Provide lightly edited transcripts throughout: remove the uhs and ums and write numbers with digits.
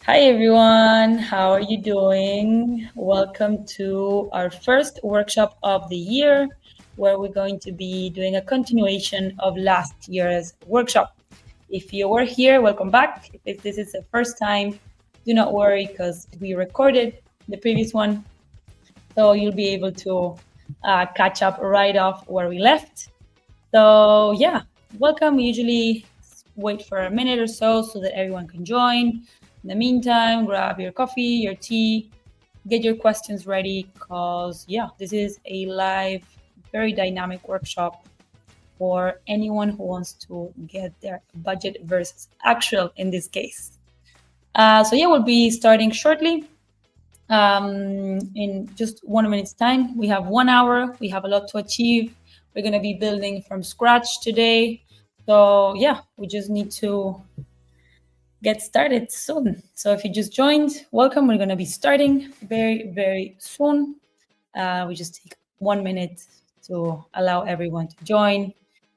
Hi everyone, how are you doing? Welcome to our first workshop of the year, where we're going to be doing a continuation of last year's workshop. If you were here, welcome back. If this is the first time, do not worry because we recorded the previous one, so you'll be able to catch up right off where we left. So yeah, welcome. We usually wait for a minute or so that everyone can join. In the meantime, grab your coffee, your tea, get your questions ready because yeah, this is a live, very dynamic workshop for anyone who wants to get their budget versus actual in this case. So yeah, we'll be starting shortly. In just 1 minute's time. We have 1 hour. We have a lot to achieve. We're going to be building from scratch today. So yeah, we just need to get started soon. So if you just joined, welcome. We're going to be starting very, very soon. We just take 1 minute to allow everyone to join.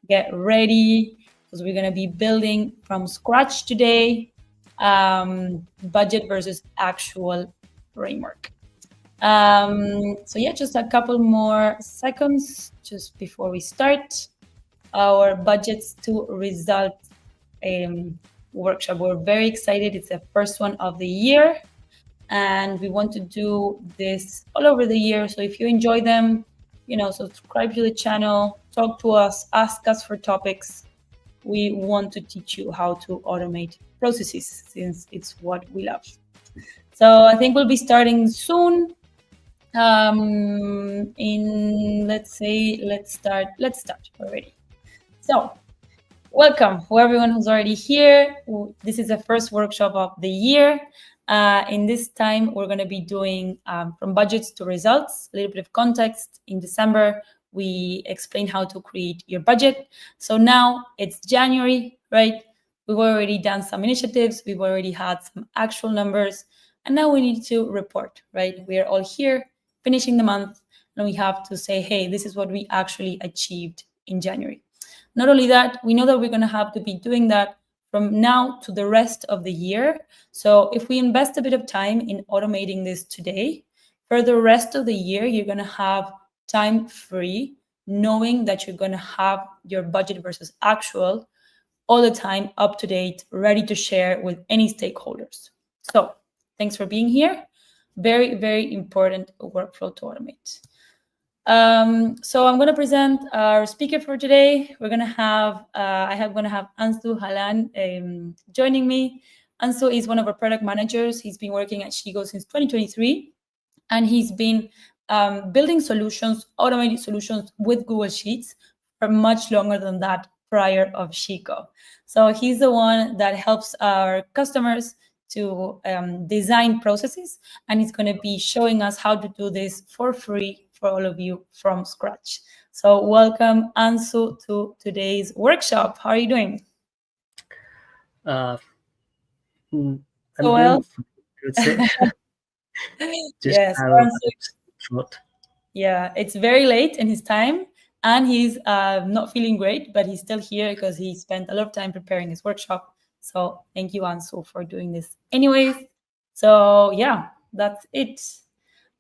Get ready because we're going to be building from scratch today. Budget versus actual framework. So yeah, just a couple more seconds just before we start our budgets to result workshop. We're very excited. It's the first one of the year, and we want to do this all over the year. So if you enjoy them, subscribe to the channel, talk to us, ask us for topics. We want to teach you how to automate processes since it's what we love. So I think we'll be starting soon. Let's start already. So welcome everyone who's already here. This is the first workshop of the year. In this time, we're going to be doing from budgets to results, a little bit of context. In December, we explained how to create your budget. So now it's January, right? We've already done some initiatives. We've already had some actual numbers. And now we need to report, right? We are all here finishing the month, and we have to say, hey, this is what we actually achieved in January. Not only that, we know that we're going to have to be doing that from now to the rest of the year. So if we invest a bit of time in automating this today, for the rest of the year, you're going to have time free, knowing that you're going to have your budget versus actual all the time, up to date, ready to share with any stakeholders. So thanks for being here. Very, very important workflow to automate. So I'm going to present our speaker for today. We're going to have, I'm going to have Ansu Halan joining me. Ansu is one of our product managers. He's been working at Shigo since 2023, and he's been building solutions, automated solutions with Google Sheets for much longer than that prior of Shigo. So he's the one that helps our customers to design processes, and he's going to be showing us how to do this for free for all of you from scratch. So welcome, Ansu, to today's workshop. How are you doing? I'm So well. Yes, yeah, it's very late in his time, and he's not feeling great, but he's still here because he spent a lot of time preparing his workshop. So thank you, Ansu, for doing this anyways. So yeah, that's it.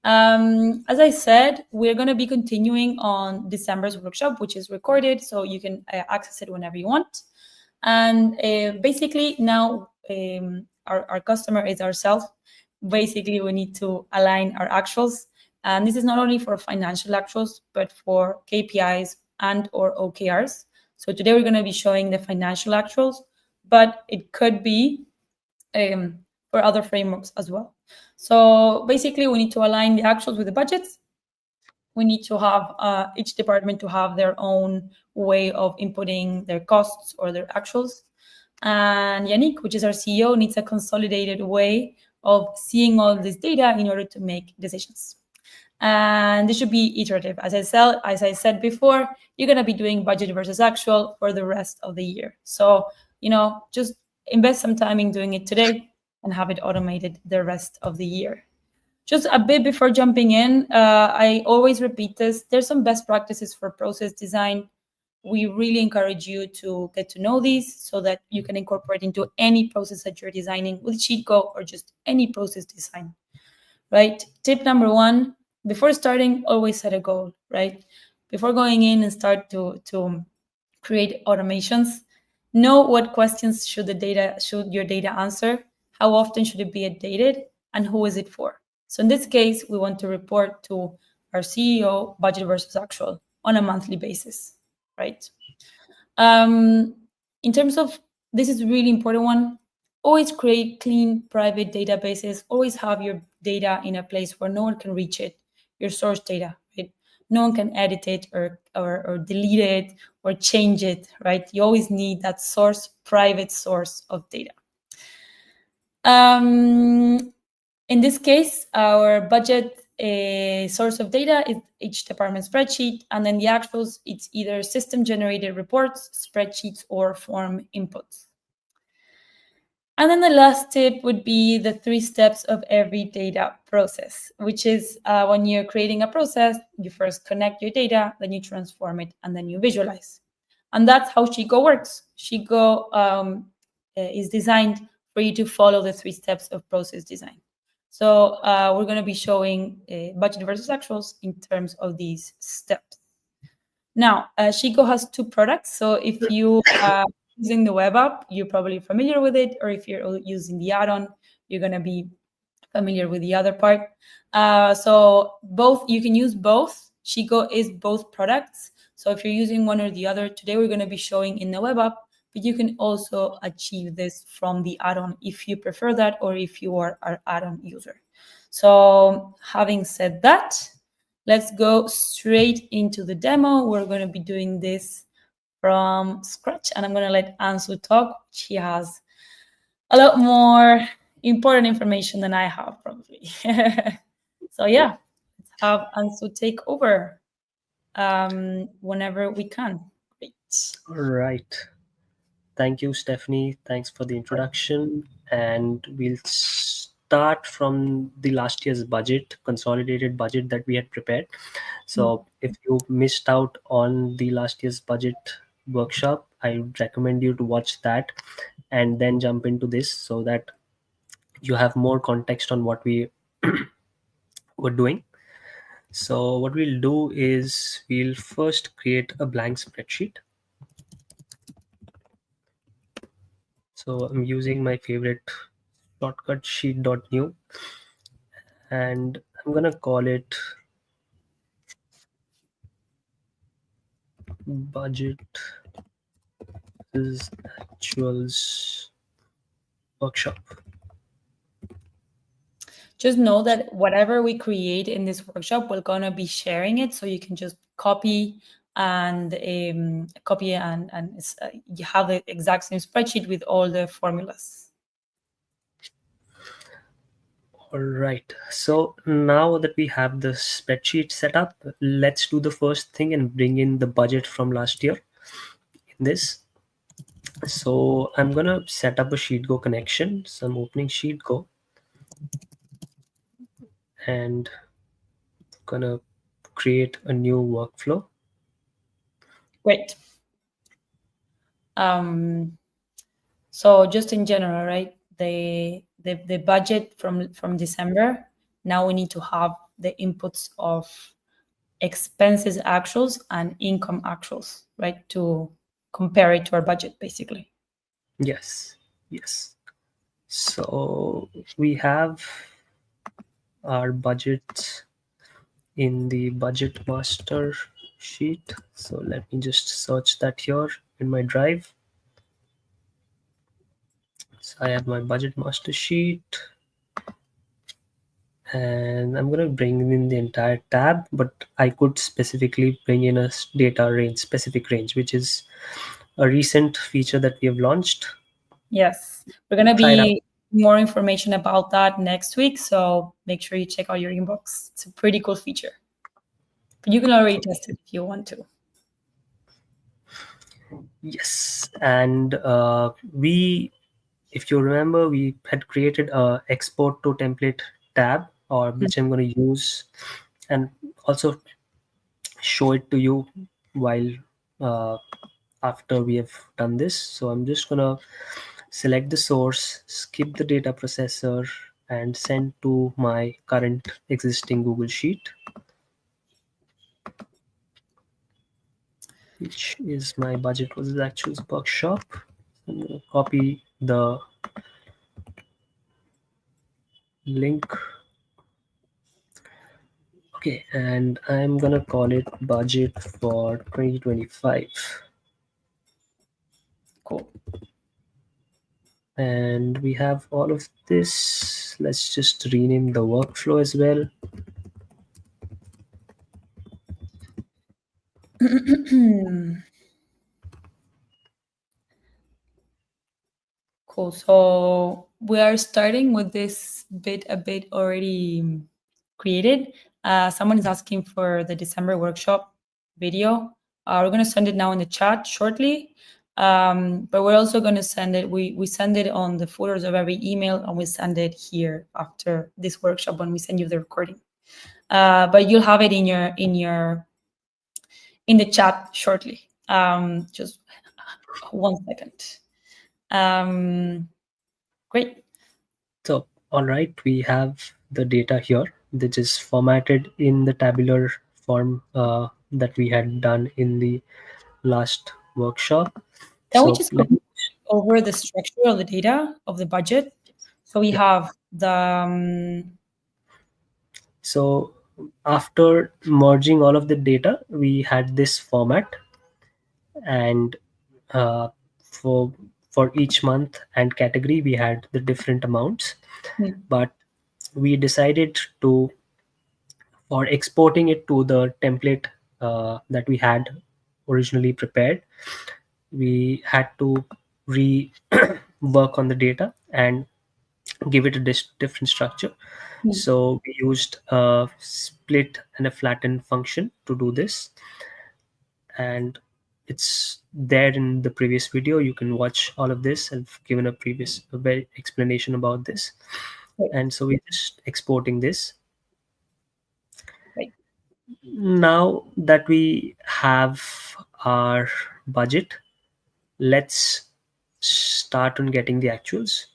As I said, we're going to be continuing on December's workshop, which is recorded, so you can access it whenever you want. And basically now our customer is ourselves. Basically, we need to align our actuals. And this is not only for financial actuals, but for KPIs and or OKRs. So today we're going to be showing the financial actuals, but it could be for other frameworks as well. So basically, we need to align the actuals with the budgets. We need to have each department to have their own way of inputting their costs or their actuals. And Yannick, which is our CEO, needs a consolidated way of seeing all this data in order to make decisions. And this should be iterative. As I said before, you're going to be doing budget versus actual for the rest of the year. So, just invest some time in doing it today and have it automated the rest of the year. Just a bit before jumping in, I always repeat this. There's some best practices for process design. we really encourage you to get to know these so that you can incorporate into any process that you're designing with Sheetgo or just any process design, right? Tip number one, before starting, always set a goal, right? Before going in and start to create automations, know what questions should your data answer, how often should it be updated, and who is it for. So in this case, we want to report to our CEO budget versus actual on a monthly basis, right? In terms of, this is a really important one, always create clean private databases. Always have your data in a place where no one can reach it, your source data, right? No one can edit it or delete it or change it, right? You always need that source, private source of data. In this case, our budget source of data is each department spreadsheet, and then the actuals, it's either system-generated reports, spreadsheets, or form inputs. And then the last tip would be the 3 steps of every data process, which is when you're creating a process, you first connect your data, then you transform it, and then you visualize. And that's how Sheetgo works. Sheetgo is designed for you to follow the 3 steps of process design. So we're going to be showing budget versus actuals in terms of these steps. Now, Sheetgo has 2 products. So if you are using the web app, you're probably familiar with it. Or if you're using the add-on, you're going to be familiar with the other part. So both, you can use both. Sheetgo is both products. So if you're using one or the other, today we're going to be showing in the web app, but you can also achieve this from the add-on if you prefer that or if you are an add-on user. So having said that, let's go straight into the demo. We're going to be doing this from scratch, and I'm going to let Ansu talk. She has a lot more important information than I have, probably. So yeah, let's have Ansu take over whenever we can. Great. All right. Thank you, Stephanie. Thanks for the introduction. And we'll start from the last year's budget, consolidated budget that we had prepared. So if you missed out on the last year's budget workshop, I would recommend you to watch that and then jump into this so that you have more context on what we were doing. So what we'll do is we'll first create a blank spreadsheet. So I'm using my favorite shortcut sheet.new, and I'm gonna call it budget is actuals workshop. Just know that whatever we create in this workshop, we're gonna be sharing it, so you can just copy and you have the exact same spreadsheet with all the formulas. All right. So now that we have the spreadsheet set up, let's do the first thing and bring in the budget from last year in this. So I'm gonna set up a SheetGo connection. So I'm opening SheetGo and gonna create a new workflow. Great. So just in general, right? The budget from December. Now we need to have the inputs of expenses actuals and income actuals, right? To compare it to our budget, basically. Yes. So we have our budget in the budget master sheet. So let me just search that here in my drive. So I have my budget master sheet, and I'm gonna bring in the entire tab, but I could specifically bring in a data range, specific range, which is a recent feature that we have launched. Yes, we're gonna be more information about that next week, so make sure you check out your inbox. It's a pretty cool feature. But you can already test it if you want to. Yes, and if you remember, we had created a export to template tab, or which I'm going to use and also show it to you while uh, after we have done this. So I'm just gonna select the source, skip the data processor, and send to my current existing Google Sheet, which is my budget versus actuals workshop. I'm gonna copy the link. Okay, and I'm gonna call it budget for 2025. Cool. And we have all of this. Let's just rename the workflow as well. Cool. So we are starting with this a bit already created. Someone is asking for the December workshop video. We're going to send it now in the chat shortly. But we're also going to send it. We send it on the footers of every email, and we send it here after this workshop when we send you the recording. But you'll have it in the chat shortly. Just 1 second. Great. So, all right, we have the data here, which is formatted in the tabular form that we had done in the last workshop. Can we So, just go over the structure of the data of the budget? So we yeah. have the So after merging all of the data, we had this format, and uh, for for each month and category, we had the different amounts. But we decided to, for exporting it to the template that we had originally prepared, we had to re work on the data and give it a different structure. So we used a split and a flatten function to do this, and it's there in the previous video. You can watch all of this. I've given a very explanation about this. And so we're just exporting this. right. Now that we have our budget, let's start on getting the actuals.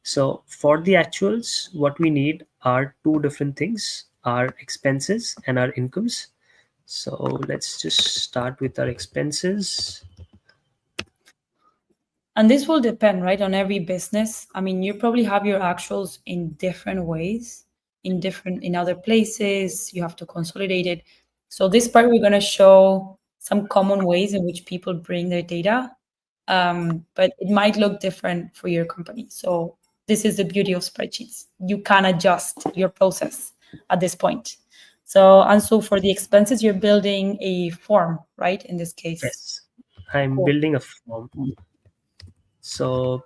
So for the actuals, what we need are two different things: our expenses and our incomes. So let's just start with our expenses. And this will depend, right, on every business. I mean, you probably have your actuals in different ways, in other places. You have to consolidate it. So this part, we're going to show some common ways in which people bring their data, but it might look different for your company. So this is the beauty of spreadsheets. You can adjust your process at this point. So for the expenses, you're building a form, right? In this case. Yes, I'm Cool. building a form. So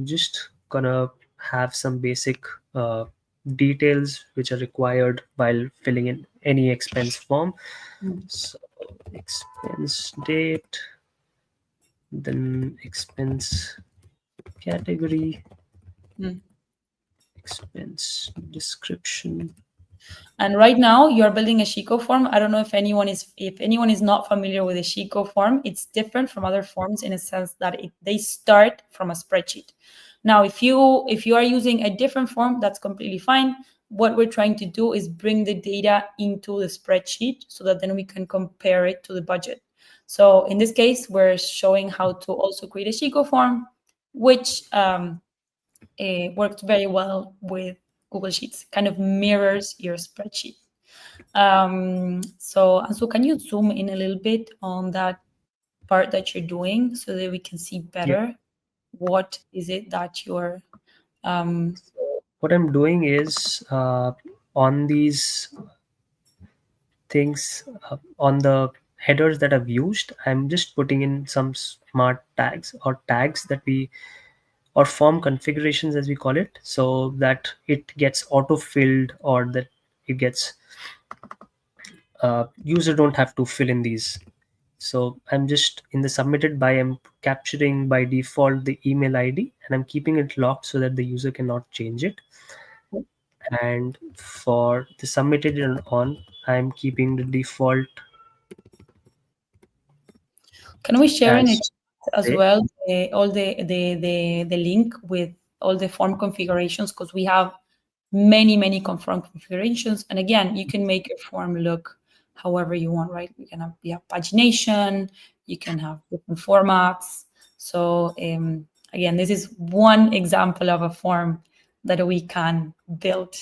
just gonna have some basic details which are required while filling in any expense form. So expense date, then expense category, Mm. expense description. And right now you're building a Shiko form. I don't know if anyone is not familiar with a Shiko form. It's different from other forms in a sense that they start from a spreadsheet. Now, if you are using a different form, that's completely fine. What we're trying to do is bring the data into the spreadsheet so that then we can compare it to the budget. So in this case, we're showing how to also create a Shiko form, which works very well with Google Sheets, kind of mirrors your spreadsheet. So Ansu, can you zoom in a little bit on that part that you're doing so that we can see Yeah. better what is it that you're What I'm doing is on these things, on the headers that I've used, I'm just putting in some smart tags, or tags that we, or form configurations as we call it, so that it gets auto filled, or that it gets user don't have to fill in these. So I'm just in the submitted by, I'm capturing by default the email ID, and I'm keeping it locked so that the user cannot change it. And for the submitted and on, I'm keeping the default Can we share in the as chat as say. well all the link with all the form configurations? Because we have many form configurations. And again, you can make your form look however you want, right? You have pagination, you can have different formats. So again, this is one example of a form that we can build,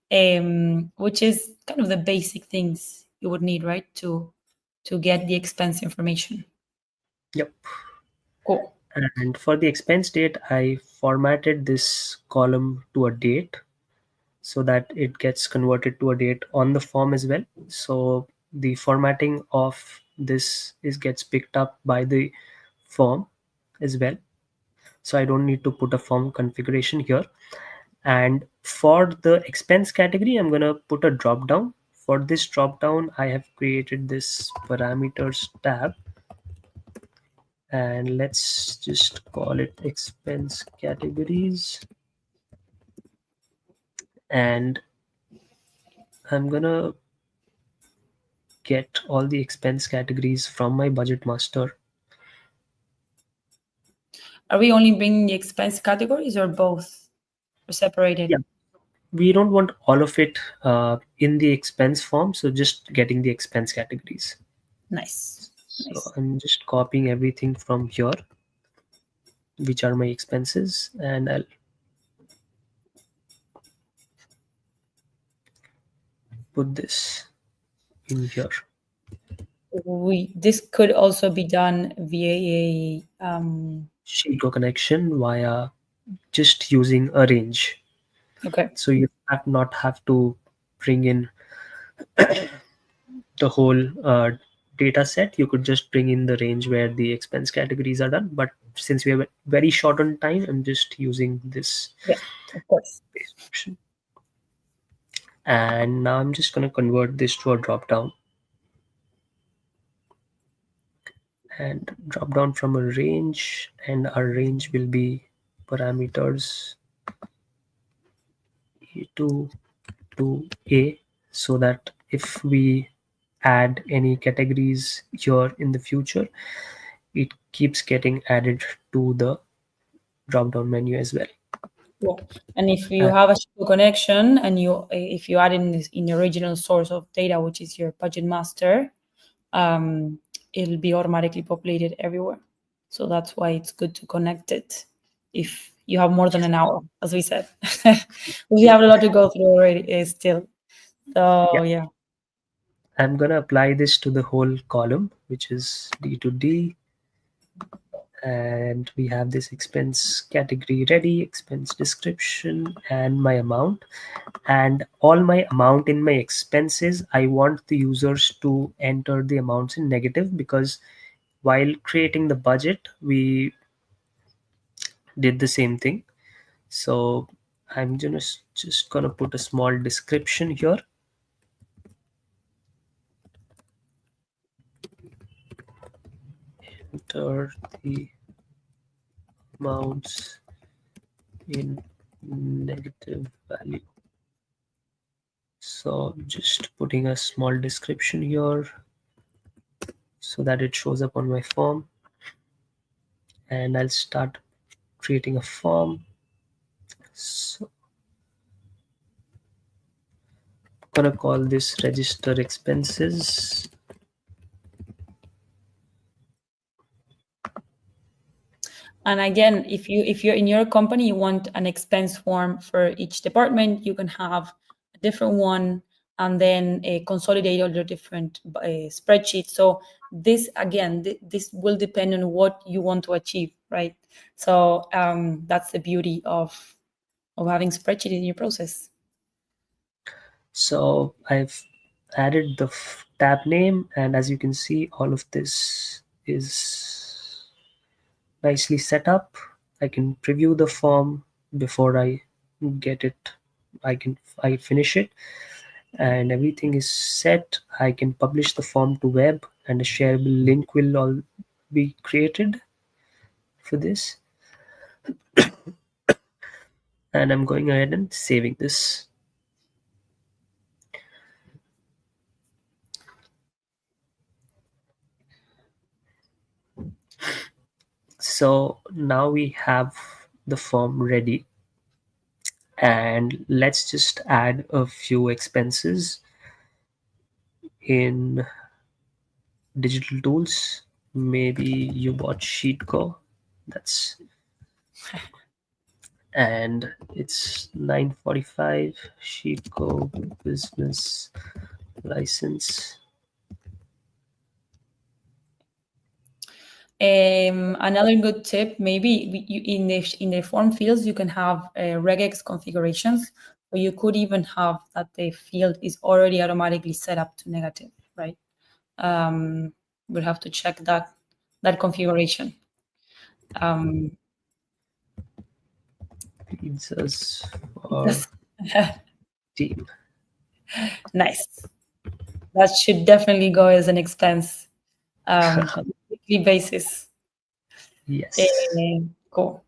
which is kind of the basic things you would need, right, to get the expense information. Yep. Cool. And for the expense date, I formatted this column to a date so that it gets converted to a date on the form as well. So the formatting of this is gets picked up by the form as well. So I don't need to put a form configuration here. And for the expense category, I'm going to put a drop down. For this drop down, I have created this parameters tab, and let's just call it expense categories. And I'm gonna get all the expense categories from my budget master. Are we only bringing the expense categories or both or separated? Yeah, we don't want all of it in the expense form, so just getting the expense categories. Nice. So I'm just copying everything from here, which are my expenses, and I'll put this in here. This could also be done via a Sheet connection via just using a range. okay. So you have not have to bring in the whole data set. You could just bring in the range where the expense categories are done, but since we are very short on time, I'm just using this Yeah, of course. base option. And now I'm just going to convert this to a drop down, and drop down from a range, and our range will be parameters A2 to A, so that if we add any categories here in the future, it keeps getting added to the drop down menu as well. Yeah. And if you And have a Shopify connection and if you add in the original source of data, which is your budget master, it'll be automatically populated everywhere. So that's why it's good to connect it if you have more than an hour, as we said. We have a lot to go through already still. So yeah, yeah. I'm gonna apply this to the whole column, which is D to D, and we have this expense category ready, expense description, and my amount. And all my amount in my expenses, I want the users to enter the amounts in negative, because while creating the budget, we did the same thing. So I'm just gonna put a small description here. Enter the amounts in negative value. So just putting a small description here so that it shows up on my form, and I'll start creating a form. So I'm gonna call this register expenses. And again, if you're in your company, you want an expense form for each department, you can have a different one and then consolidate all your different spreadsheets. So this again, this will depend on what you want to achieve, right? So that's the beauty of having spreadsheet in your process. So I've added the tab name, and as you can see, all of this is nicely set up. I can preview the form before I get it. I finish it, and everything is set. I can publish the form to web, and a shareable link will all be created for this. And I'm going ahead and saving this. So now we have the form ready, and let's just add a few expenses in digital tools. Maybe you bought Sheetco. That's and it's 9:45. Sheetco business license. Another good tip, maybe in the form fields, you can have regex configurations, or you could even have that the field is already automatically set up to negative, right? We'll have to check that configuration. Pizzas for team. Nice. That should definitely go as an expense on a weekly basis. Yes. Cool.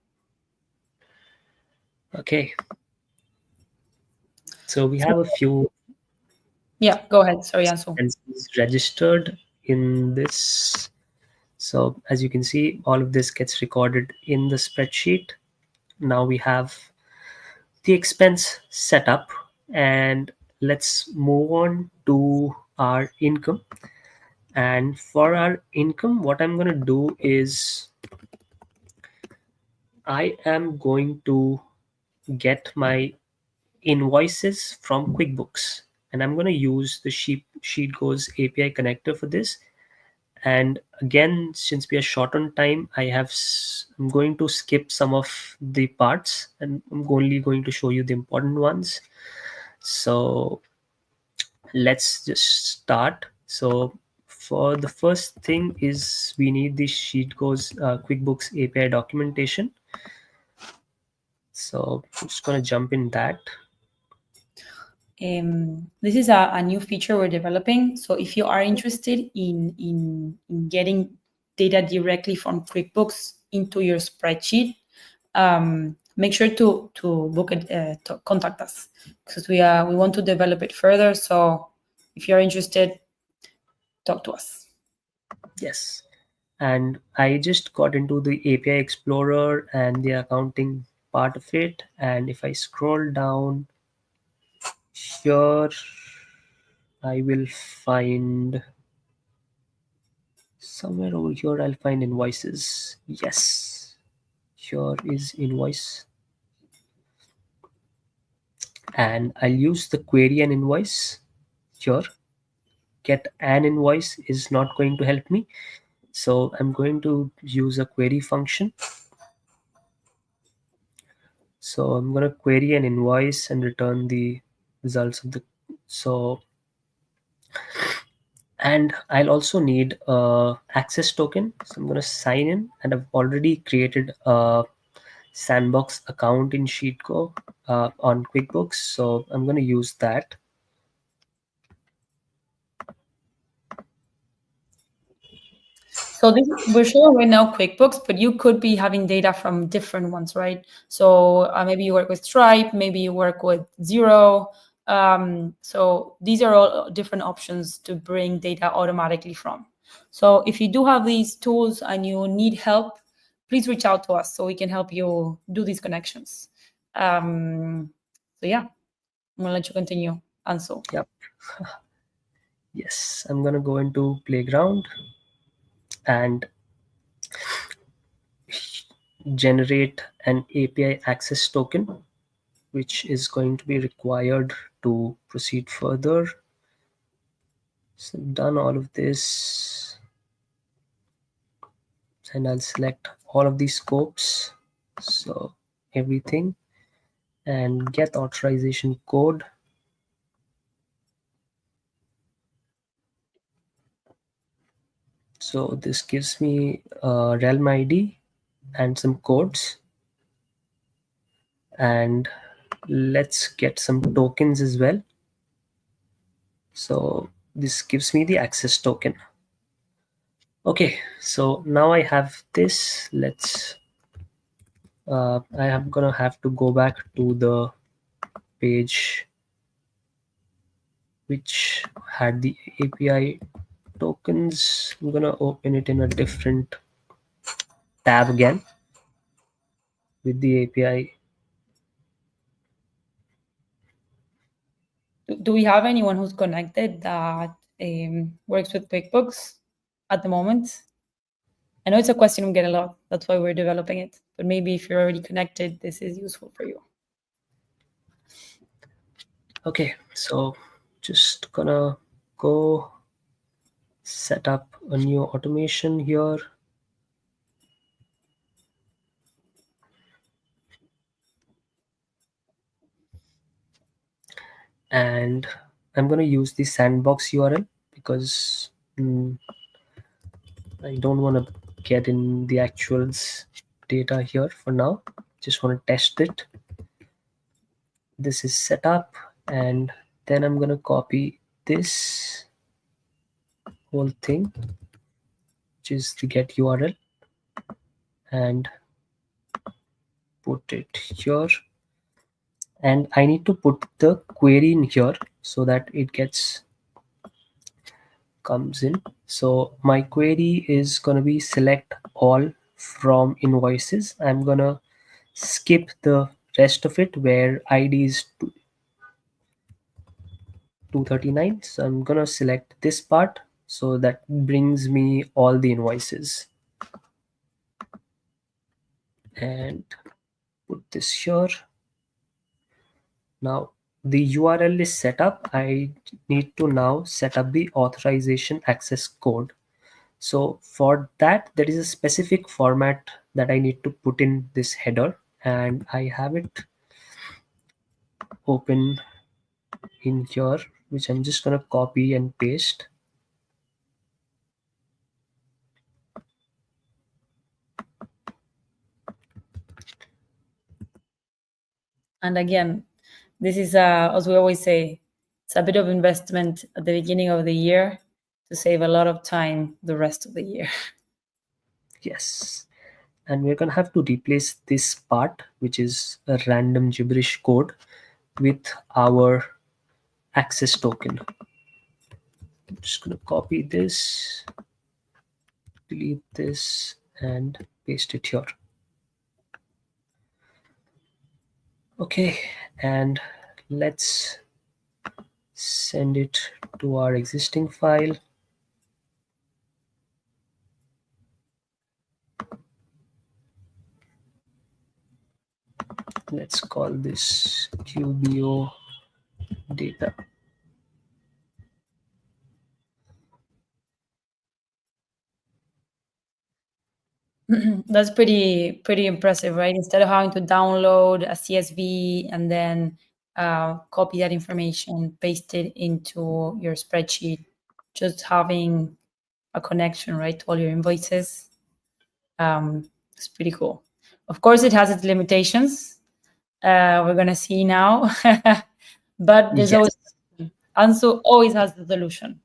Okay. So we have a few Yeah, go ahead. Sorry, Ansu. expenses registered in this. So as you can see, all of this gets recorded in the spreadsheet. Now we have the expense set up, and let's move on to our income. And for our income, what I'm going to do is I am going to get my invoices from Quickbooks, and I'm going to use the Sheet Goes API connector for this. And again, since we are short on time, I'm going to skip some of the parts, and I'm only going to show you the important ones. So let's just start. So for the first thing is we need the Quickbooks API documentation. So I'm just going to jump in that. This is a new feature we're developing. So if you are interested in getting data directly from QuickBooks into your spreadsheet, make sure to book it, to contact us, because we want to develop it further. So if you're interested, talk to us. Yes. And I just got into the API Explorer and the accounting part of it. And if I scroll down here, I will find somewhere over here, I'll find invoices. Yes, here is invoice. And I'll use the query an invoice here. Get an invoice is not going to help me. So I'm going to use a query function. So I'm going to query an invoice and return the results of the so and I'll also need a access token. So I'm going to sign in, and I've already created a sandbox account in Sheetco on QuickBooks. So I'm going to use that. So we're showing right now QuickBooks, but you could be having data from different ones, right? So maybe you work with Stripe, maybe you work with Xero. So these are all different options to bring data automatically from. So if you do have these tools and you need help, please reach out to us so we can help you do these connections. So yeah, I'm gonna let you continue, Anso. Yep. Yes, I'm going to go into Playground and generate an API access token, which is going to be required to proceed further. So I've done all of this, and I'll select all of these scopes. So everything, and get authorization code. So this gives me a realm ID and some codes. And let's get some tokens as well. So this gives me the access token. Okay, so now I have this. I am gonna have to go back to the page which had the API tokens. I'm gonna open it in a different tab again with the API. Do we have anyone who's connected that works with QuickBooks at the moment? I know it's a question we get a lot. That's why we're developing it. But maybe if you're already connected, this is useful for you. Okay, so just gonna go set up a new automation here. And I'm going to use the sandbox URL because I don't want to get in the actuals data here for now. Just want to test it. This is set up, and then I'm going to copy this whole thing, which is the get URL, and put it here. And I need to put the query in here so that it comes in. So my query is going to be select all from invoices. I'm going to skip the rest of it where ID is 239. So I'm going to select this part. So that brings me all the invoices. And put this here. Now the URL is set up. I need to now set up the authorization access code. So for that, there is a specific format that I need to put in this header, and I have it open in here, which I'm just going to copy and paste. And again, this is, as we always say, it's a bit of investment at the beginning of the year to save a lot of time the rest of the year. Yes. And we're going to have to replace this part, which is a random gibberish code, with our access token. I'm just going to copy this, delete this, and paste it here. Okay, and let's send it to our existing file. Let's call this QBO data. That's pretty impressive, right? Instead of having to download a CSV and then copy that information, paste it into your spreadsheet, just having a connection, right, to all your invoices. It's pretty cool. Of course, it has its limitations. We're gonna see now, but there's Yes. Ansu always has the solution.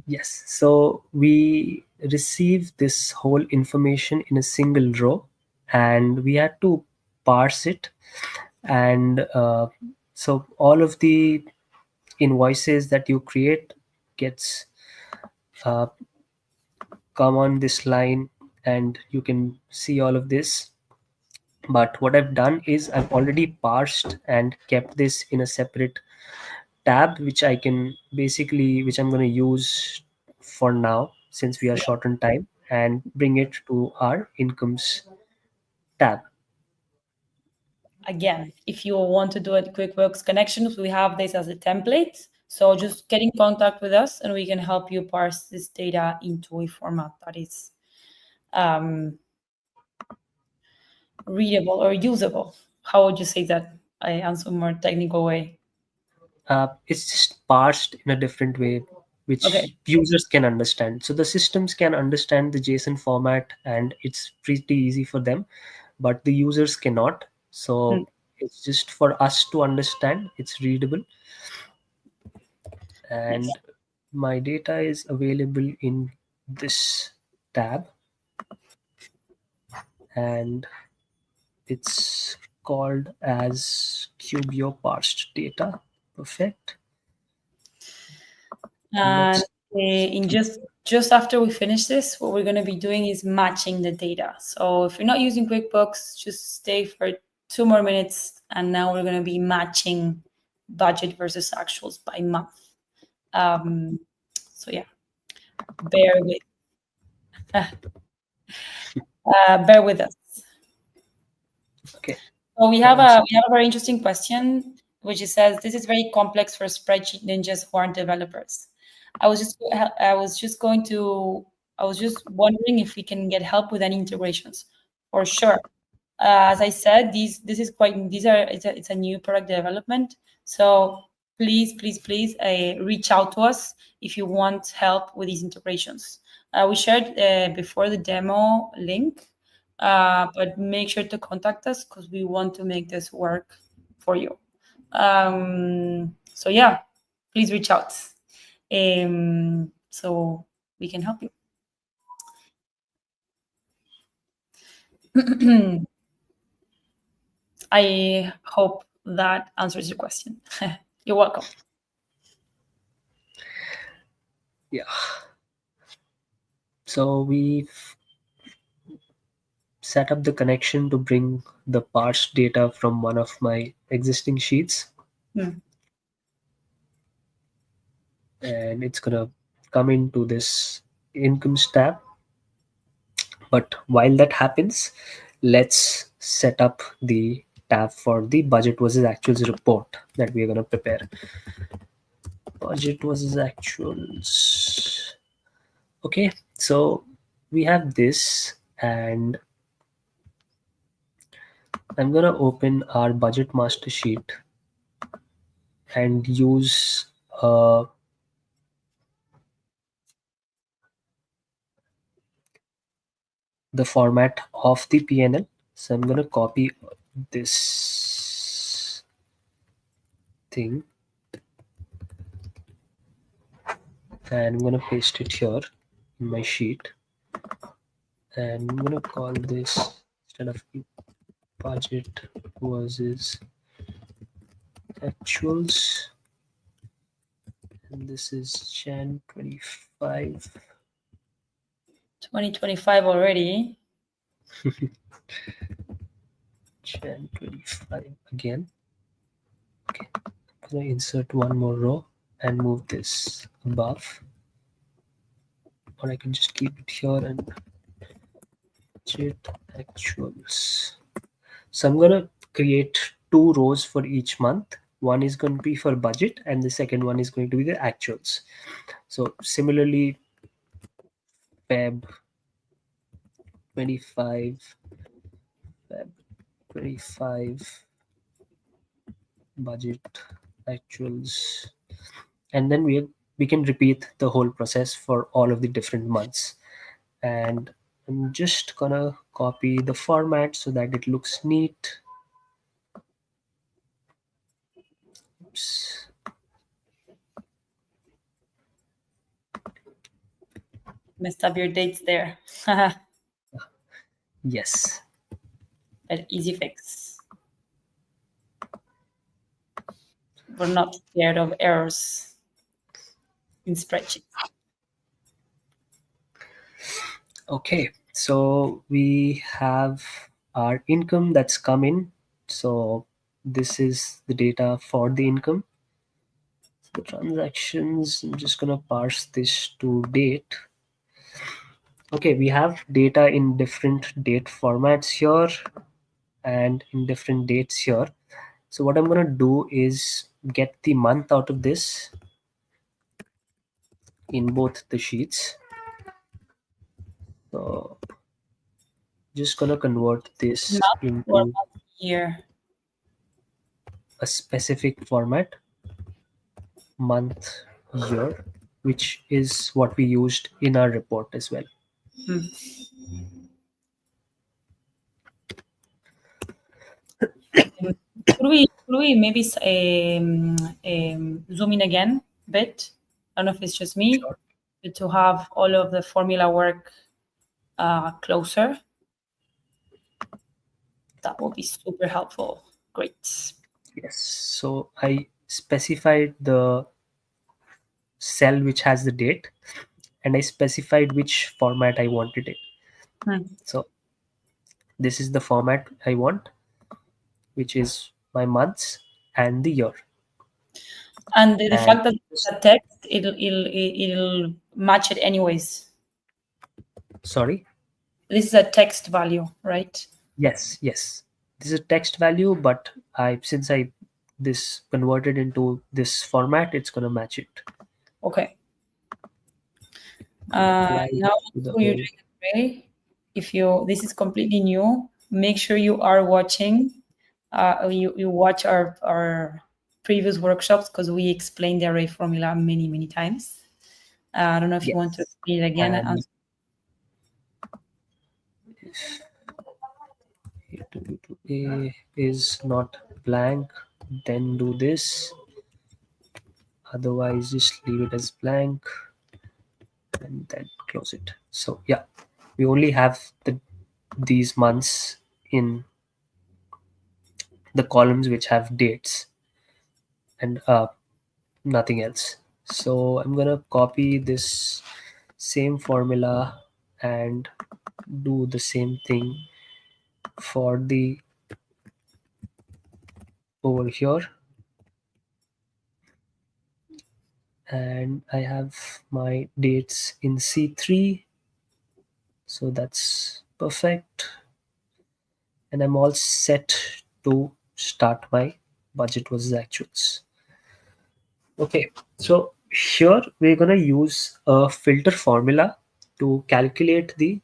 Yes. So we receive this whole information in a single row, and we had to parse it. And so all of the invoices that you create gets come on this line, and you can see all of this. But what I've done is I've already parsed and kept this in a separate tab, which I'm going to use for now since we are short on time, and bring it to our incomes tab. Again, if you want to do a QuickBooks connections, we have this as a template. So just get in contact with us and we can help you parse this data into a format that is readable or usable. How would you say that? I answer more technical way. It's just parsed in a different way, which Okay. users can understand. So the systems can understand the JSON format, and it's pretty easy for them, but the users cannot. So it's just for us to understand. It's readable, Yes. and my data is available in this tab, and it's called as QBO parsed data. Perfect. And Next. in just after we finish this, what we're going to be doing is matching the data. So if you're not using QuickBooks, just stay for 2 more minutes, and now we're going to be matching budget versus actuals by month. So yeah, bear with bear with us. Okay. So we have a very interesting question, which it says, this is very complex for spreadsheet ninjas who aren't developers. I was just wondering if we can get help with any integrations. For sure. As I said, it's a new product development. So please reach out to us if you want help with these integrations. We shared before the demo link, but make sure to contact us because we want to make this work for you. So yeah, please reach out so we can help you. I hope that answers your question. You're welcome. Yeah. So we've set up the connection to bring the parsed data from one of my existing sheets. And it's gonna come into this incomes tab. But while that happens, let's set up the tab for the budget versus actuals report that we are going to prepare. Budget versus actuals. Okay, so we have this, and I'm going to open our budget master sheet and use the format of the PNL. So I'm going to copy this thing and I'm going to paste it here in my sheet, and I'm going to call this, instead of budget versus actuals, and this is Jan 25. 2025 already. Jan 25 again. Okay, I'm going to insert one more row and move this above, or I can just keep it here and budget actuals. So I'm going to create 2 rows for each month. One is going to be for budget and the second one is going to be the actuals. So similarly, Feb 25, Feb 25, budget actuals, and then we can repeat the whole process for all of the different months. And I'm just gonna copy the format so that it looks neat. Oops. Messed up your dates there. Yes. But easy fix. We're not scared of errors in spreadsheets. Okay, so we have our income that's come in. So this is the data for the income. The transactions, I'm just gonna parse this to date. Okay, we have data in different date formats here and in different dates here. So what I'm gonna do is get the month out of this in both the sheets. So just gonna convert this into year. A specific format, month, year, which is what we used in our report as well. Could we maybe zoom in again a bit? I don't know if it's just me, Sure. but to have all of the formula work closer. That will be super helpful. Great. Yes. So I specified the cell which has the date, and I specified which format I wanted it. Hmm. So this is the format I want, which is my months and the year. And the And fact that it's a text, it'll match it anyways. sorry, This is a text value, right? yes, this is a text value, but I since I this converted into this format, it's gonna match it. Okay. Apply Now to the who you're whole. doing it way. If you this is completely new, make sure you are watching. You watch our previous workshops because we explained the array formula many times. I don't know if you want to Yes, read it again. and A is not blank, then do this. Otherwise, just leave it as blank and then close it. So yeah, we only have these months in the columns which have dates and nothing else. So I'm gonna copy this same formula and do the same thing for the over here, and I have my dates in C3, so that's perfect, and I'm all set to start my budget versus actuals. Okay, so here we're gonna use a filter formula to calculate the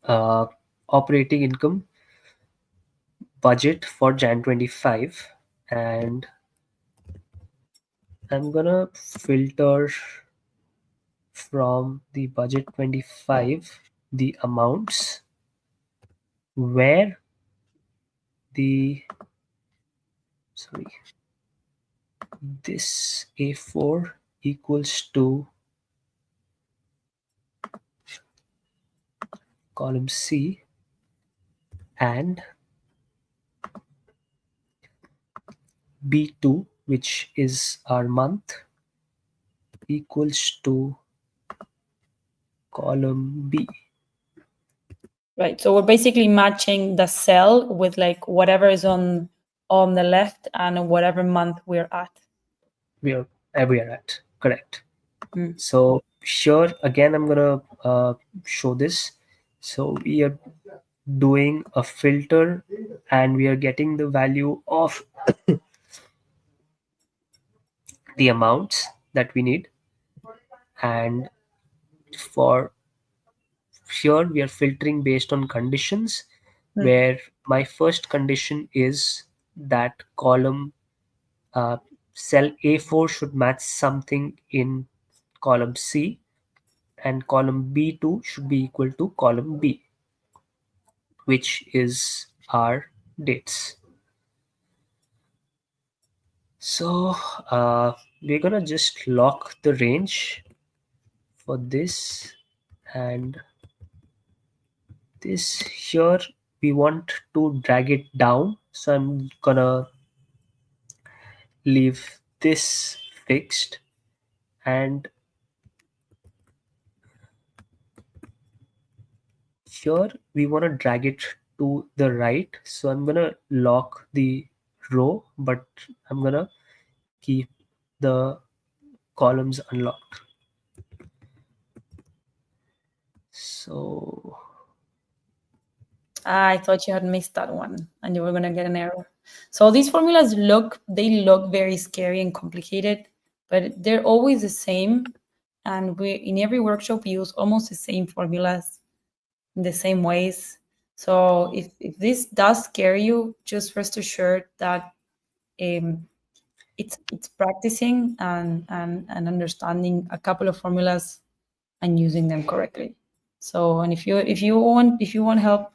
uh, operating income budget for Jan 25, and I'm gonna filter from the budget 25 the amounts where the sorry this A4 equals to column C, and B2, which is our month, equals to column B. Right. So we're basically matching the cell with like whatever is on the left and whatever month we're at. We are at, correct. Mm. So here again I'm gonna show this. So we are doing a filter and we are getting the value of the amounts that we need, and for here we are filtering based on conditions, Mm. where my first condition is that column uh, cell A4 should match something in column C, and column B2 should be equal to column B, which is our dates. So we're gonna just lock the range for this, and this here we want to drag it down, so I'm gonna leave this fixed, and here we want to drag it to the right, so I'm gonna lock the row, but I'm gonna keep the columns unlocked. So I thought you had missed that one and you were going to get an error. So these formulas look very scary and complicated, but they're always the same. And we in every workshop we use almost the same formulas in the same ways. So if this does scare you, just rest assured that um, it's practicing and understanding a couple of formulas and using them correctly. So and if you want help,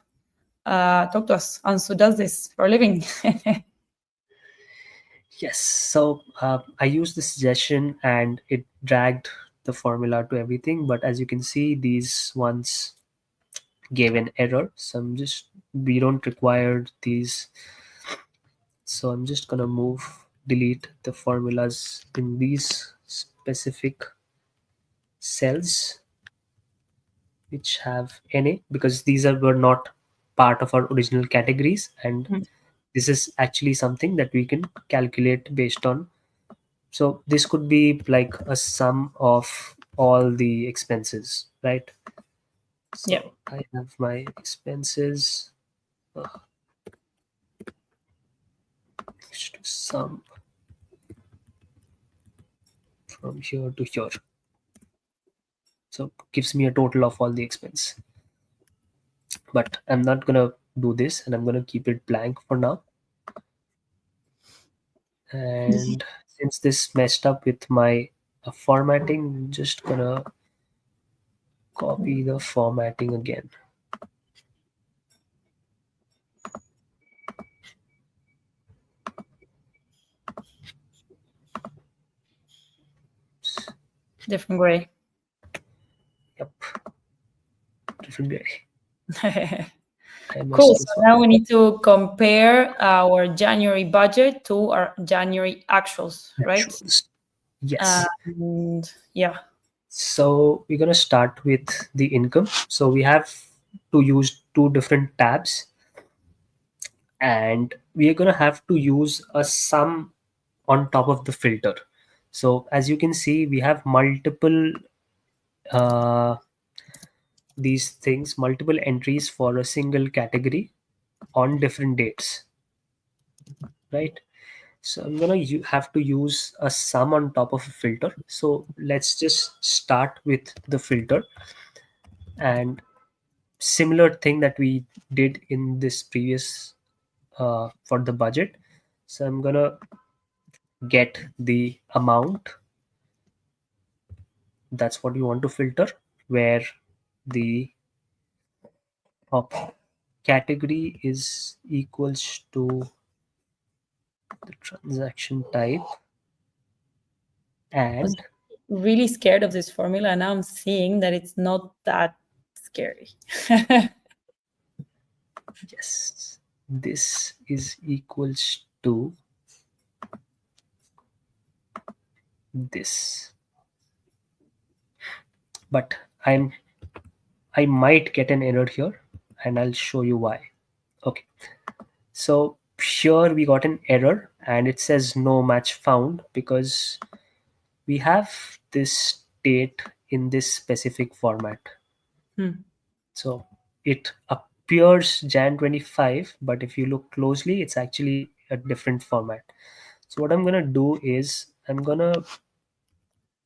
talk to us. Ansu does this for a living. yes, so I used the suggestion and it dragged the formula to everything, but as you can see these ones gave an error, so we don't require these, so I'm just gonna delete the formulas in these specific cells which have NA, because these were not part of our original categories, and Mhm. this is actually something that we can calculate based on. So this could be like a sum of all the expenses, right? Yeah, So I have my expenses to sum from here to here. So gives me a total of all the expense. But I'm not gonna do this, and I'm gonna keep it blank for now. And since this messed up with my formatting, I'm just gonna copy the formatting again. different way. Yep, different way. I Cool. messed So this up. now we need to compare our January budget to our January actuals, right? Actuals. Yes. And yeah, So we're gonna start with the income. So we have to use two different tabs, and we are gonna have to use a sum on top of the filter. So as you can see, we have multiple uh, these things, multiple entries for a single category on different dates, right? So I'm gonna have to use a sum on top of a filter. So let's just start with the filter, and similar thing that we did in this previous for the budget. So I'm gonna get the amount, that's what you want to filter, where the top category is equals to the transaction type, I was and really scared of this formula, and now I'm seeing that it's not that scary. yes, this is equals to this. But I might get an error here, and I'll show you why. Okay, so here we got an error, and it says no match found because we have this date in this specific format. Hmm. So it appears Jan 25, but if you look closely, it's actually a different format. So what I'm gonna do is I'm gonna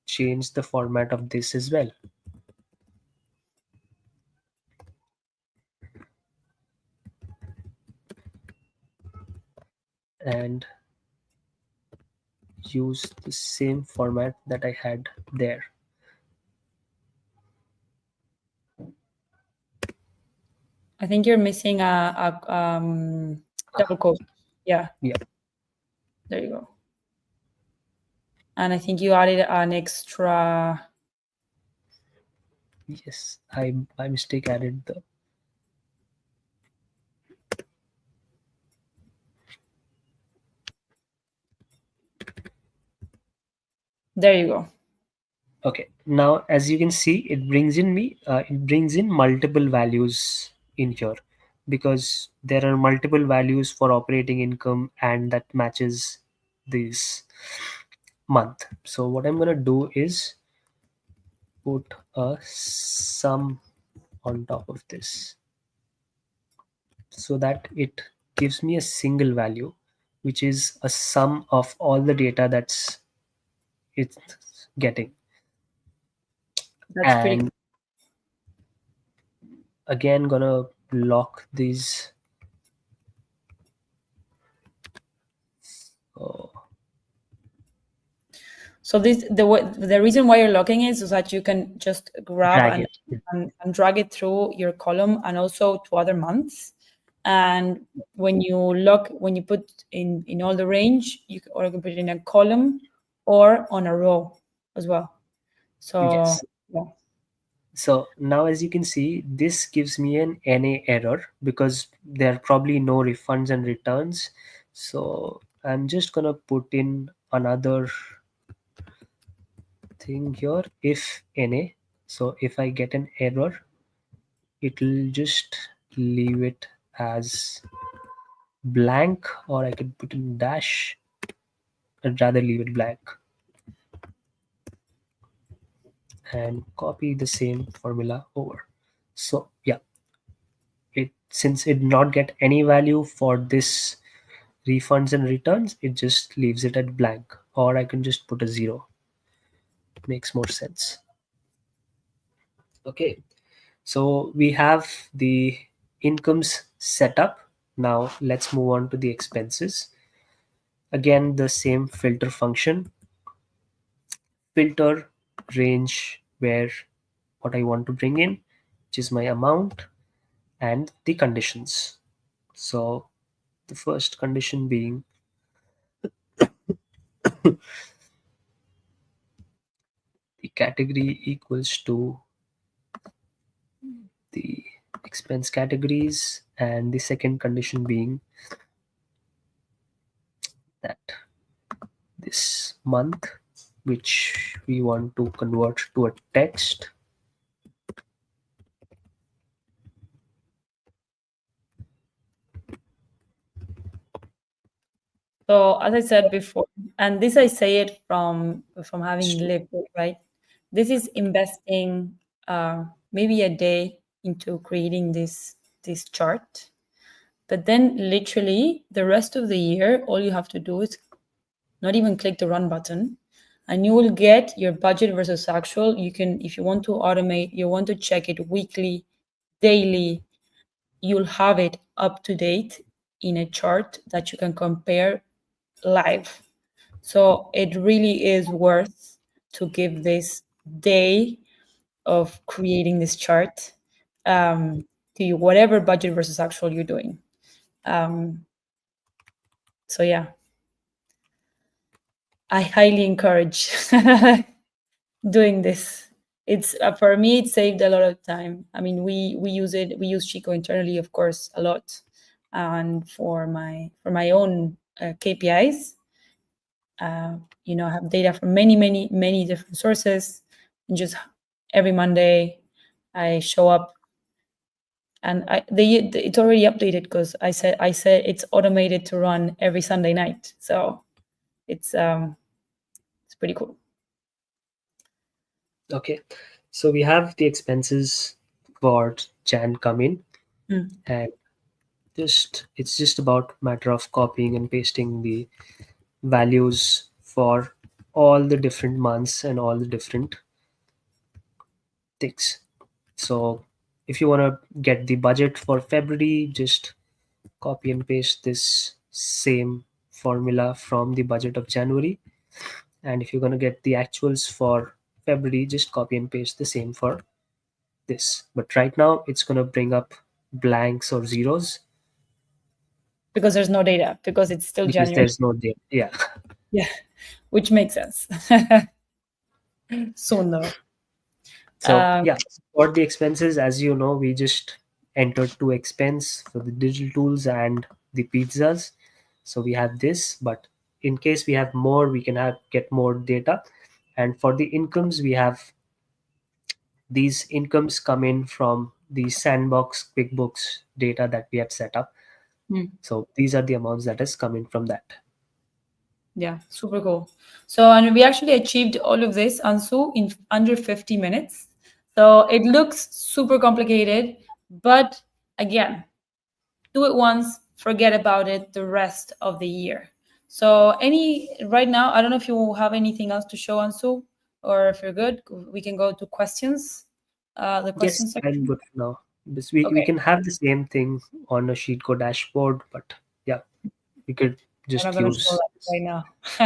change the format of this as well. And use the same format that I had there. I think you're missing a double quote. Yeah, Yeah, there you go. And I think you added an extra. yes, I by mistake added the. There you go. Okay, now as you can see, it brings in multiple values in here, because there are multiple values for operating income, and that matches this month. So what I'm gonna do is put a sum on top of this, so that it gives me a single value, which is a sum of all the data that's it's getting. That's pretty cool. And again, gonna lock these. Oh, So the reason why you're locking it is so that you can just grab drag it. and drag it through your column and also to other months. And when you put in all the range, or you can put it in a column or on a row as well. So Yes. yeah, So now as you can see, this gives me an NA error because there are probably no refunds and returns. So I'm just gonna put in another thing here, if NA. So if I get an error, it'll just leave it as blank, or I could put in dash. I'd rather leave it blank and copy the same formula over. So yeah, since it did not get any value for this refunds and returns, it just leaves it at blank, or I can just put a 0. Makes more sense. Okay, so we have the incomes set up. Now let's move on to the expenses. Again, the same filter function. Filter range where what I want to bring in, which is my amount, and the conditions. So the first condition being the category equals to the expense categories, and the second condition being that this month, which we want to convert to a text, So as I said before, and this I say it from having lived it, right? This is investing maybe a day into creating this chart, but then literally the rest of the year, all you have to do is not even click the run button, and you will get your budget versus actual. You can, if you want to automate, you want to check it weekly, daily, you'll have it up to date in a chart that you can compare live. So it really is worth to give this day of creating this chart to you, whatever budget versus actual you're doing. So yeah, I highly encourage doing this. It's for me, it saved a lot of time. I mean, we use it. We use Chico internally, of course, a lot, and for my own KPIs. You know, I have data from many different sources, and just every Monday I show up, and it's already updated because I said it's automated to run every Sunday night, so it's pretty cool. Okay, so we have the expenses for Jan come in, and it's just about matter of copying and pasting the values for all the different months and all the different things. So if you want to get the budget for February, just copy and paste this same formula from the budget of January. And if you're going to get the actuals for February, just copy and paste the same for this. But right now it's going to bring up blanks or zeros because there's no data, because it's still because January. there's no data. Yeah. Yeah, which makes sense. Soon though. So yeah, for the expenses, as you know, we just entered two expense for the digital tools and the pizzas. So we have this, but in case we have more, we can get more data. And for the incomes, we have these incomes come in from the sandbox Quickbooks data that we have set up. So these are the amounts that is coming from that. Yeah, super cool. So, and we actually achieved all of this, Ansu, in under 50 minutes. So it looks super complicated, but again, do it once, forget about it the rest of the year. So right now, I don't know if you have anything else to show, Ansu, or if you're good, we can go to questions. The questions Yes, section. I'm good for now. We Okay. can have the same thing on a sheet code dashboard, but yeah, we could I'm just not going to show use that right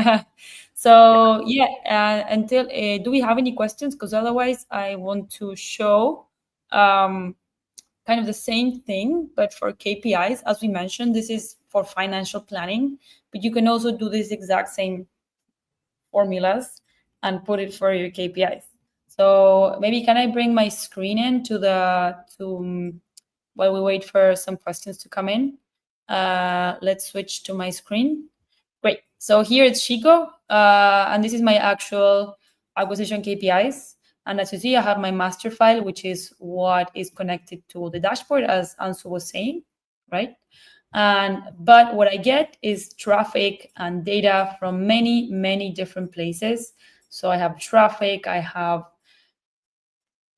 now. So yeah, until do we have any questions? Because otherwise, I want to show kind of the same thing, but for KPIs. As we mentioned, this is for financial planning, but you can also do this exact same formulas and put it for your KPIs. So maybe can I bring my screen in while we wait for some questions to come in? Let's switch to my screen. Great. So here it's Chico, and this is my actual acquisition KPIs. And as you see, I have my master file, which is what is connected to the dashboard, as Ansu was saying, right? But what I get is traffic and data from many, many different places. So I have traffic, I have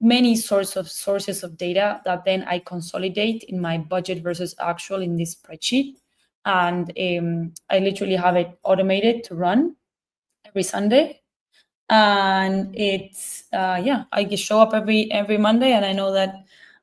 many sources of data that then I consolidate in my budget versus actual in this spreadsheet. And I literally have it automated to run every Sunday. And it's I just show up every Monday, and I know that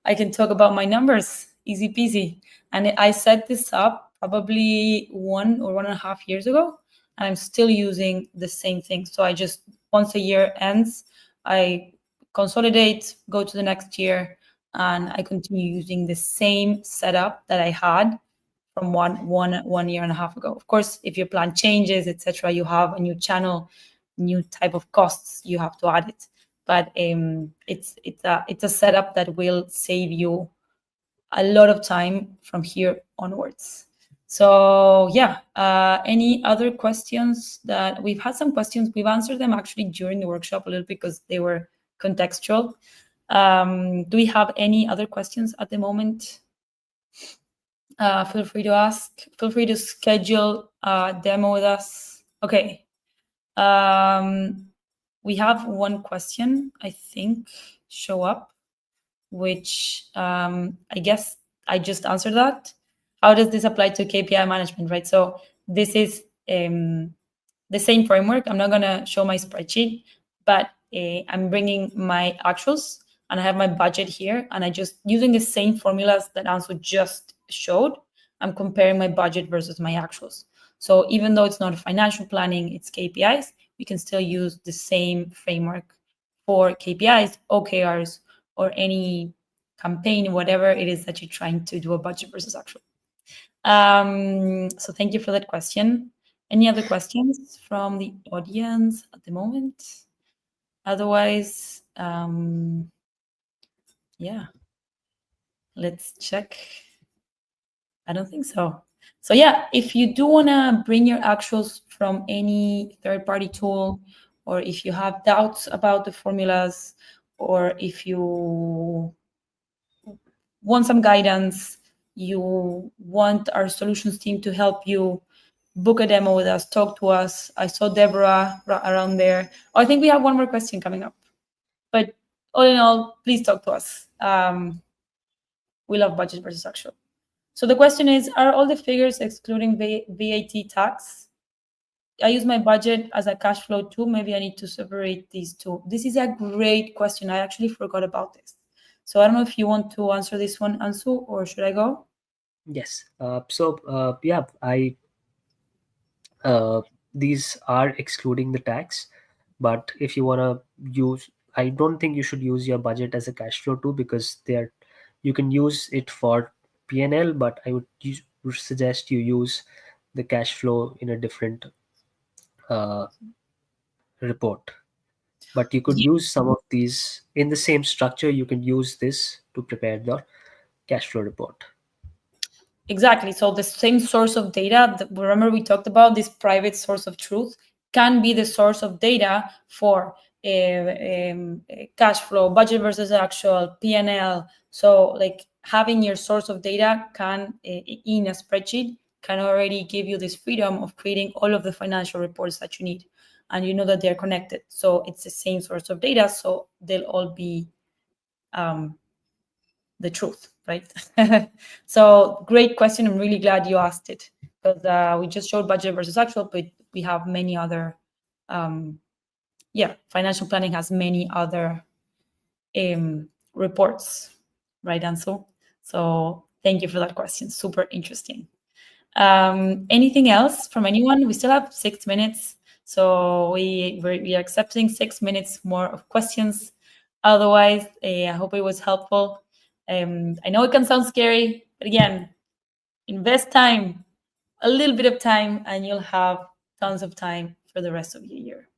I can talk about my numbers, easy peasy. And I set this up probably 1.5 years ago, and I'm still using the same thing. So I just, once a year ends, I consolidate, go to the next year, and I continue using the same setup that I had from one year and a half ago. Of course, if your plan changes, etc., you have a new channel, new type of costs, you have to add it. But it's a setup that will save you a lot of time from here onwards. So yeah, any other questions? That we've had some questions, we've answered them actually during the workshop a little because they were contextual. Do we have any other questions at the moment? Feel free to ask. Feel free to schedule a demo with us. Okay. We have one question, I think, show up, which I guess I just answered that. How does this apply to KPI management, right? So this is the same framework. I'm not going to show my spreadsheet, but I'm bringing my actuals, and I have my budget here, and I just, using the same formulas that Ansu just showed, I'm comparing my budget versus my actuals. So even though it's not financial planning, it's KPIs, we can still use the same framework for KPIs, OKRs, or any campaign, whatever it is that you're trying to do a budget versus actual. So thank you for that question. Any other questions from the audience at the moment? Otherwise, yeah, let's check. I don't think so. So yeah, if you do want to bring your actuals from any third-party tool, or if you have doubts about the formulas, or if you want some guidance, you want our solutions team to help you, book a demo with us, talk to us. I saw Deborah around there. Oh, I think we have one more question coming up. But all in all, please talk to us. We love budget versus actual. So the question is, are all the figures excluding VAT tax? I use my budget as a cash flow too. Maybe I need to separate these two. This is a great question. I actually forgot about this. So I don't know if you want to answer this one, Ansu, or should I go? Yes. These are excluding the tax, but if you want to use, I don't think you should use your budget as a cash flow too, because you can use it for P&L, but I would suggest you use the cash flow in a different uh, report. But you could use some of these in the same structure. You can use this to prepare the cash flow report. Exactly. So the same source of data, remember we talked about this private source of truth, can be the source of data for cash flow, budget versus actual, P&L. So like having your source of data can, in a spreadsheet, can already give you this freedom of creating all of the financial reports that you need. And you know that they're connected. So it's the same source of data. So they'll all be the truth, right? So great question. I'm really glad you asked it, because we just showed budget versus actual, but we have many other, financial planning has many other reports, right, Ansel? So thank you for that question. Super interesting. Anything else from anyone? We still have 6 minutes, so we are accepting 6 minutes more of questions. Otherwise, I hope it was helpful. I know it can sound scary, but again, invest time, a little bit of time, and you'll have tons of time for the rest of your year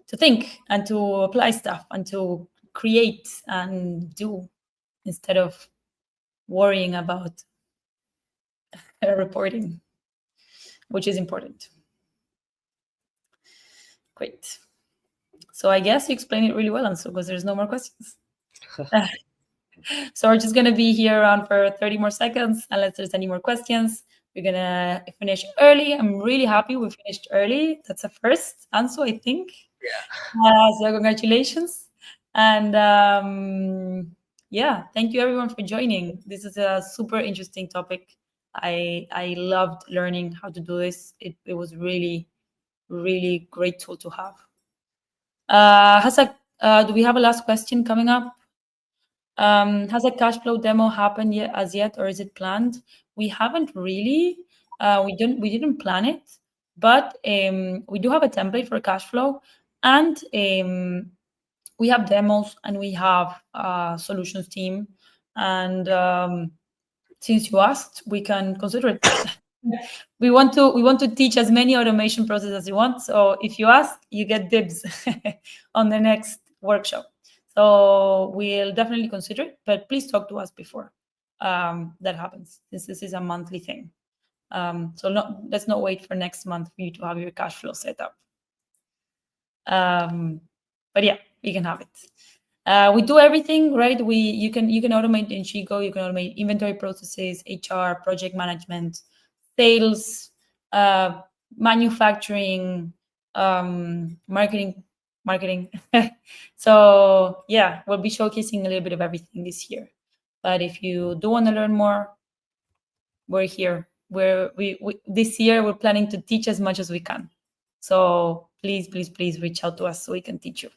to think and to apply stuff and to create and do, instead of worrying about reporting, which is important. Great. So I guess you explained it really well, Ansu, because there's no more questions. So we're just going to be here around for 30 more seconds, unless there's any more questions. We're going to finish early. I'm really happy we finished early. That's a first, Ansu, I think. Yeah. So congratulations. And yeah, thank you everyone for joining. This is a super interesting topic. I loved learning how to do this. It was really, really great tool to have. Do we have a last question coming up? Has a cash flow demo happened yet as yet, or is it planned? We haven't really. We didn't plan it, but we do have a template for cash flow, and we have demos, and we have a solutions team. And since you asked, we can consider it. we want to teach as many automation processes as you want. So if you ask, you get dibs on the next workshop. So we'll definitely consider it, but please talk to us before that happens, since this is a monthly thing. So let's not wait for next month for you to have your cash flow set up. But yeah, we can have it. We do everything, right? You can automate in Chico. You can automate inventory processes, HR, project management, sales, manufacturing, marketing. So yeah, we'll be showcasing a little bit of everything this year. But if you do want to learn more, we're here. We this year we're planning to teach as much as we can. So please reach out to us so we can teach you.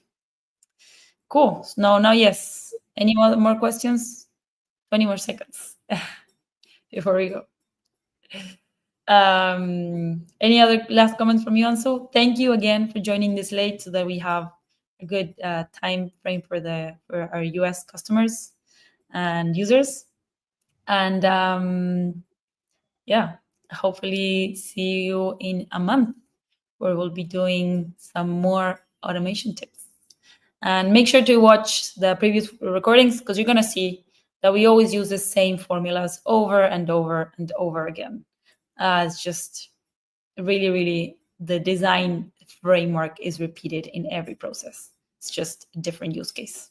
Cool. Now yes. Any more questions? 20 more seconds before we go. Any other last comments from you, Ansu? Thank you again for joining this late so that we have a good time frame for our US customers and users. And yeah, hopefully see you in a month, where we'll be doing some more automation tips. And make sure to watch the previous recordings, because you're going to see that we always use the same formulas over and over and over again. It's just really, really, the design framework is repeated in every process. It's just a different use case.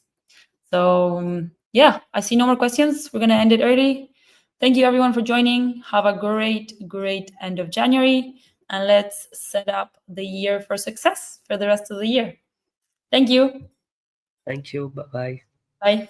So yeah, I see no more questions. We're going to end it early. Thank you everyone for joining. Have a great end of January, and let's set up the year for success for the rest of the year. Thank you. Thank you. Bye-bye. Bye.